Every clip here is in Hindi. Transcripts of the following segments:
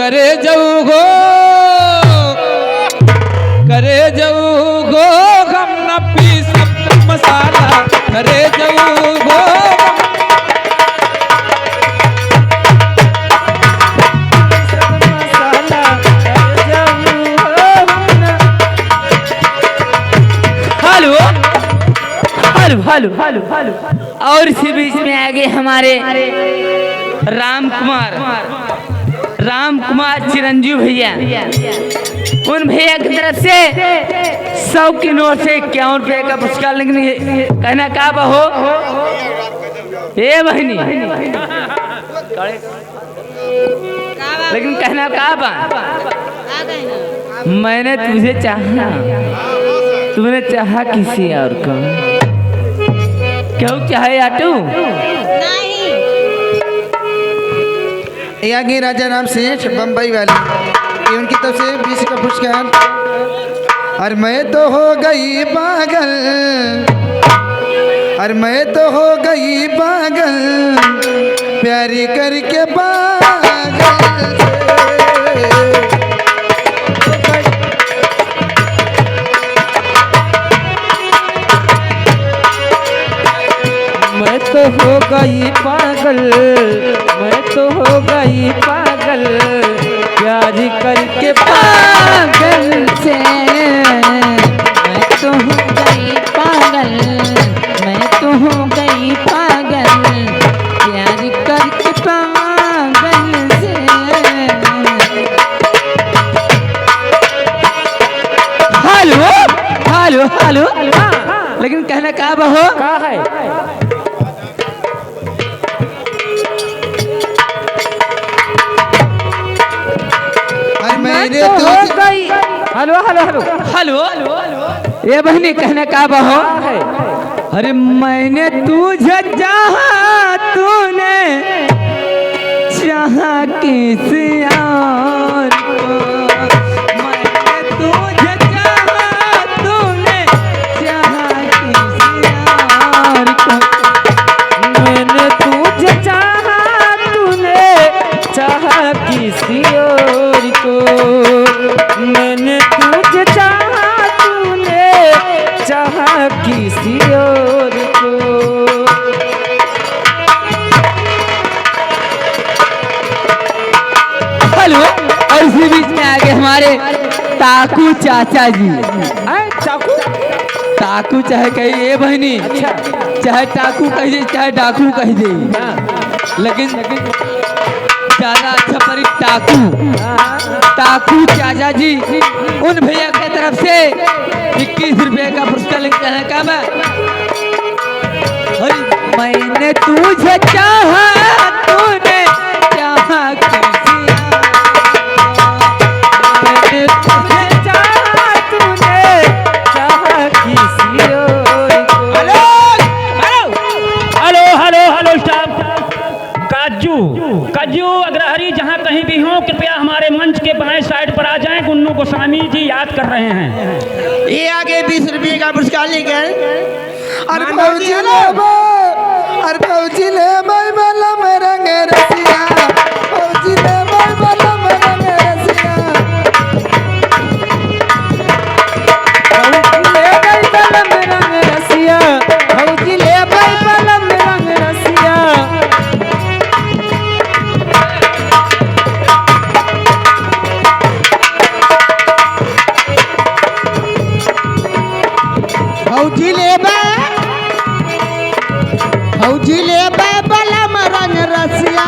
करे जाऊ गो हम न पी सब मसाला करे जाऊ गो हेलो और इसी बीच में आगे हमारे राम कुमार चिरंजीव भैया, उन भैया की तरफ से 100 की नोट से 51 रुपये का पुरस्कार। लेकिन कहना का बहो ए बहनी, लेकिन कहना का बा, मैंने तुझे चाहा, तुमने चाहा किसी और को, क्यों चाहे आटू आगे राजा राम सेठ बम्बई वाले, ये उनकी तरफ से 20 का पुरस्कार। और मैं तो हो गई पागल, और मैं तो हो गई पागल, प्यारी करके पागल मैं तो हो गई पागल, मैं तो हो गई पागल, प्यार करके पागल से। मैं तो हो गई पागल, मैं तो हो गई पागल, प्यार करके पागल से। हेलो लेकिन कहना का बहो का है, मेरे तो तो हो गई। हेलो ये बहनी कहने का बहो है, अरे मैंने तुझे चाहा, तूने चाहा किसी और को, मैंने तुझे चाहा, तूने चाहा किसी और को, मैंने तुझे चाहा, तूने चाहा किसी और को, मैंने तुझे चाहा, तूने चाहा किसी और को। हेलो और इसी बीच में आगे हमारे ताकू चाचा जी, ताकू चाहे कही ये बहनी, चाहे टाकू कह दे चाहे डाकू कह दे, लेकिन ज्यादा अच्छा पर ताकू चाचा जी, उन भैया की तरफ से 21 रुपये का पुरस्कार लेकर है का मैं, मैंने तुझे चाहा, तूने चाहा किसी, मैंने तुझे चाहा, तूने चाहा किसी और को। हेलो स्टाफ, काजू अग्रहरी जहाँ कहीं भी हो, कृपया हमारे मंच के बाएं साइड पर आ जाएं, गुन्नू गोस्वामी जी याद कर रहे हैं। ये आगे 20 रुपये का पुरस्कार लेकर और फौजी ले भाई वाला रंग रसिया, फौजी ले भाई वाला रंग रसिया, फौजी ले भाई बलम रंग रसिया, फौजी ले भाई बलम रंग रसिया। फौजी ले बलम रंग रसिया,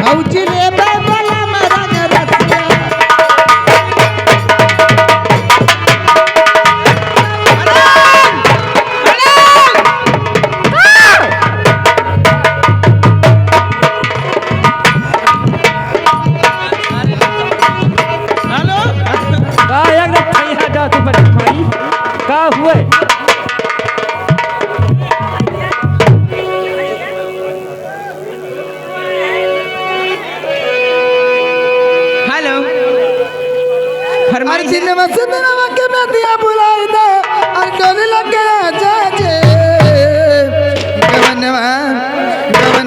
फौजी ले बलम रंग रसिया। का हुए के मैं दिया बुलाई दो और डोली लगे जाजे गवनवा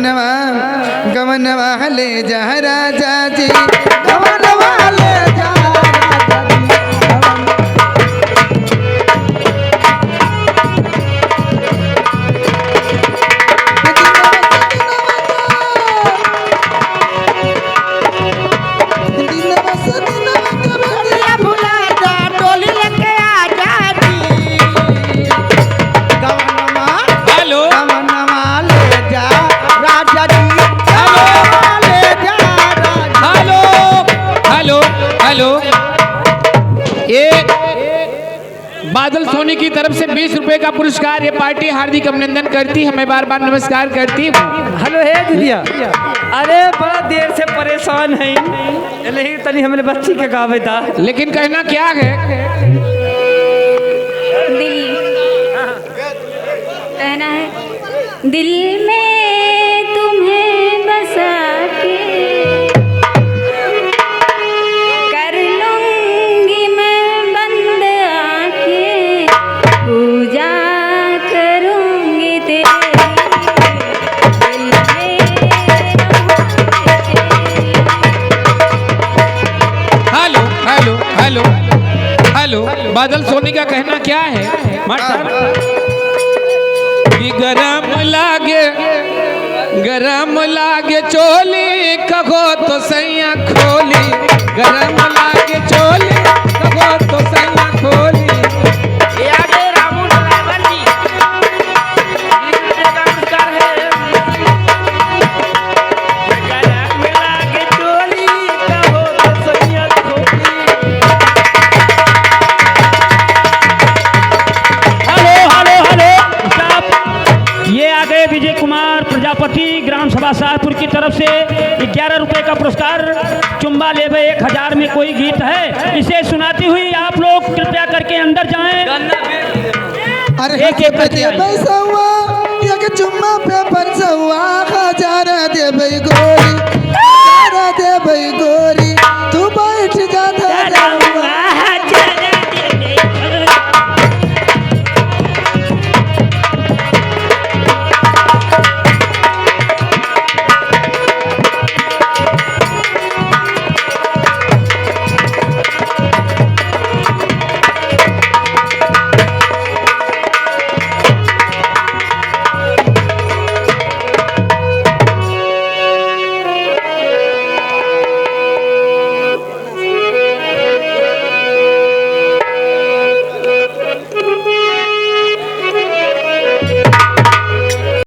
गवनवा गवनवा ले जा राजा जी गवनवा ले जा हेलो गवनवा ले जा राजा जी गवनवा ले जा राजा हेलो हेलो हेलो ये बादल सोनी की तरफ से 20 रुपए का पुरस्कार ये पार्टी हार्दिक अभिनंदन करती है, मैं बार बार नमस्कार करती हूँ। हेलो हे दीदिया, अरे बड़ा देर से परेशान है नहीं तनी हमने बच्ची के गावे था। लेकिन कहना क्या है, दिल कहना है दिल में तुम्हें बसा के कर लूंगी मैं बंद आंखें पूजा करूंगी तेरी दिल में हेलो हेलो हेलो हेलो बादल सोनी का कहना क्या है कि गरम लागे चोली कहो तो सैया खोली, गरम लागे चोली कहो तो सैया खोली। विजय कुमार प्रजापति ग्राम सभा शाहपुर की तरफ से 11 रुपए का पुरस्कार। चुम्बा ले भे 1000 में कोई गीत है, इसे सुनाती हुई आप लोग कृपया करके अंदर जाएं। अरे एक एक करके आइए। पैसा हुआ एक चुम्मा पे परसा हुआ 1000 दे भाई गोरी 1000 दे भाई गोरी